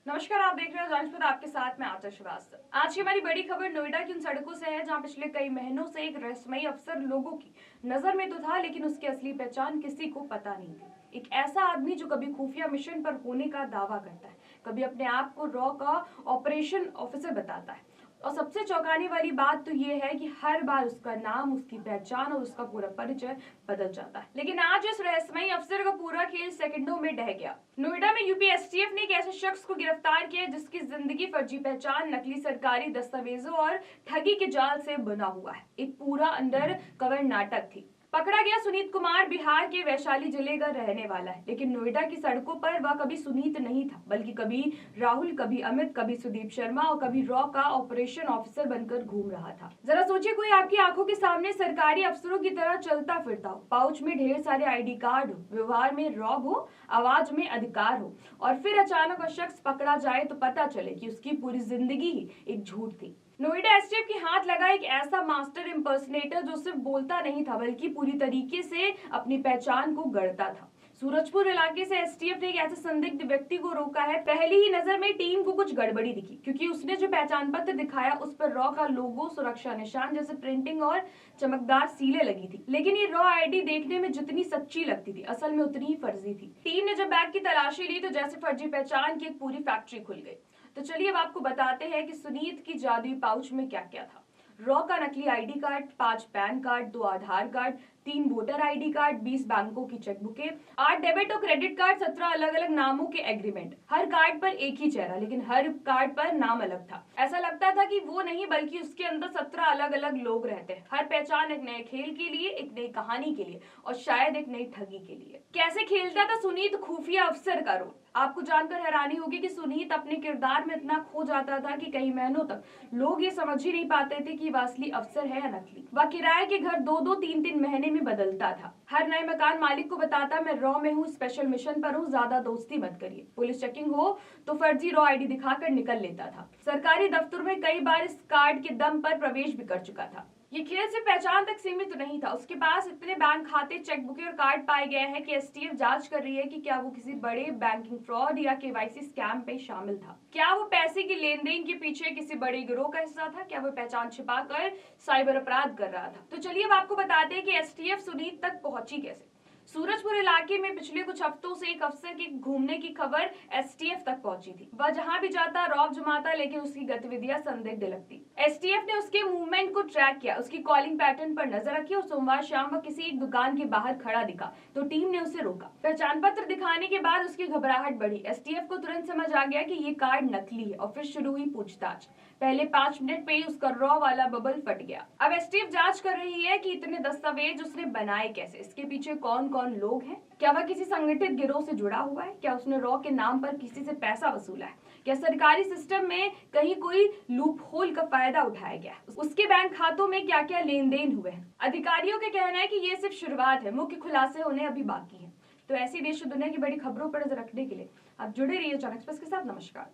नमस्कार, आप देख रहे हैं जांच पर आपके साथ में आचा श्रीवास्तव। आज की हमारी बड़ी खबर नोएडा की उन सड़कों से है जहां पिछले कई महीनों से एक रहस्यमयी अफसर लोगों की नजर में तो था, लेकिन उसकी असली पहचान किसी को पता नहीं थी। एक ऐसा आदमी जो कभी खुफिया मिशन पर होने का दावा करता है, कभी अपने आप को रॉ का ऑपरेशन ऑफिसर बताता है, और सबसे चौंकाने वाली बात तो ये है कि हर बार उसका नाम, उसकी पहचान और उसका पूरा परिचय बदल जाता है। लेकिन आज इस रहस्यमयी अफसर का पूरा खेल सेकंडों में ढह गया। नोएडा में यूपी एसटीएफ ने एक ऐसे शख्स को गिरफ्तार किया जिसकी जिंदगी फर्जी पहचान, नकली सरकारी दस्तावेजों और ठगी के जाल से बना हुआ है। एक पूरा अंडर कवर नाटक थी। पकड़ा गया सुनीत कुमार बिहार के वैशाली जिले का रहने वाला है, लेकिन नोएडा की सड़कों पर वह कभी सुनीत नहीं था, बल्कि कभी राहुल, कभी अमित, कभी सुदीप शर्मा और कभी रॉ का ऑपरेशन ऑफिसर बनकर घूम रहा था। जरा सोचिए, कोई आपकी आंखों के सामने सरकारी अफसरों की तरह चलता फिरता हो, पाउच में ढेर सारे आईडी कार्ड हो, व्यवहार में रॉब हो, आवाज में अधिकार हो, और फिर अचानक वह शख्स पकड़ा जाए तो पता चले कि उसकी पूरी जिंदगी ही एक झूठ थी। नोएडा एसटीएफ के हाथ लगा एक ऐसा मास्टर इम्पर्सनेटर जो सिर्फ बोलता नहीं था, बल्कि पूरी तरीके से अपनी पहचान को गढ़ता था। सूरजपुर इलाके से एसटीएफ ने एक ऐसे संदिग्ध व्यक्ति को रोका है। पहली ही नजर में टीम को कुछ गड़बड़ी दिखी, क्योंकि उसने जो पहचान पत्र दिखाया उस पर रॉ का लोगो, सुरक्षा निशान जैसे प्रिंटिंग और चमकदार सीलें लगी थी। लेकिन ये रॉ आईडी देखने में जितनी सच्ची लगती थी, असल में उतनी ही फर्जी थी। टीम ने जब बैग की तलाशी ली तो जैसे फर्जी पहचान की एक पूरी फैक्ट्री खुल गई। तो चलिए अब आपको बताते हैं कि सुनीत की जादुई पाउच में क्या क्या था। रॉ का नकली आईडी कार्ड, 5 पैन कार्ड, 2 आधार कार्ड, 3 वोटर आईडी कार्ड, 20 बैंकों की चेकबुकें, 8 डेबिट और क्रेडिट कार्ड, 17 अलग अलग नामों के एग्रीमेंट। हर कार्ड पर एक ही चेहरा, लेकिन हर कार्ड पर नाम अलग था। ऐसा लगता था कि वो नहीं, बल्कि उसके अंदर 17 अलग अलग लोग रहते हैं। हर पहचान एक नए खेल के लिए, एक नई कहानी के लिए, और शायद एक नई ठगी के लिए। कैसे खेलता था सुनीत खुफिया अफसर का रोल? आपको जानकर हैरानी होगी कि सुनीत अपने किरदार में इतना खो जाता था कि कई महीनों तक लोग ये समझ ही नहीं पाते थे कि वह असली अफसर है या नकली। वह किराए के घर 2-2, 3-3 महीने में बदलता था। हर नए मकान मालिक को बताता, मैं रॉ में हूँ, स्पेशल मिशन पर हूँ, ज्यादा दोस्ती मत करिए। पुलिस चेकिंग हो तो फर्जी रॉ आईडी दिखाकर निकल लेता था। सरकारी दफ्तर में कई बार इस कार्ड के दम पर प्रवेश भी कर चुका था। ये खेल सिर्फ पहचान तक सीमित नहीं था, उसके पास इतने बैंक खाते, चेकबुकें और कार्ड पाए गए हैं कि एसटीएफ जांच कर रही है कि क्या वो किसी बड़े बैंकिंग फ्रॉड या केवाईसी स्कैम पे शामिल था। क्या वो पैसे की लेन देन के पीछे किसी बड़े गिरोह का हिस्सा था? क्या वो पहचान छिपाकर साइबर अपराध कर रहा था? तो चलिए अब आपको बताते हैं कि एसटीएफ सुनीत तक पहुंची कैसे। सूरजपुर इलाके में पिछले कुछ हफ्तों से एक अफसर के घूमने की खबर एसटीएफ तक पहुंची थी। वह जहां भी जाता रौब जमाता, लेकिन उसकी गतिविधियां संदिग्ध लगती। एसटीएफ ने उसके मूवमेंट को ट्रैक किया, उसकी कॉलिंग पैटर्न पर नजर रखी, और सोमवार शाम वह किसी एक दुकान के बाहर खड़ा दिखा तो टीम ने उसे रोका। पहचान पत्र दिखाने के बाद उसकी घबराहट बढ़ी। एसटीएफ को तुरंत समझ आ गया कि ये कार्ड नकली है, और फिर शुरू हुई पूछताछ। पहले 5 मिनट पे ही उसका रॉ वाला बबल फट गया। अब एसटीएफ जांच कर रही है कि इतने दस्तावेज उसने बनाए कैसे, इसके पीछे कौन कौन लोग हैं, क्या वह किसी संगठित गिरोह से जुड़ा हुआ है, क्या उसने रॉ के नाम पर किसी से पैसा वसूला है, क्या सरकारी सिस्टम में कहीं कोई लूप होल का फायदा उठाया गया, उसके बैंक खातों में क्या क्या लेन देन हुए हैं। अधिकारियों का कहना है कि ये सिर्फ शुरुआत है, मुख्य खुलासे होने अभी बाकी है। तो ऐसी देश और दुनिया की बड़ी खबरों पर नजर रखने के लिए आप जुड़े रहिए चाणक्य एक्सप्रेस के साथ। नमस्कार।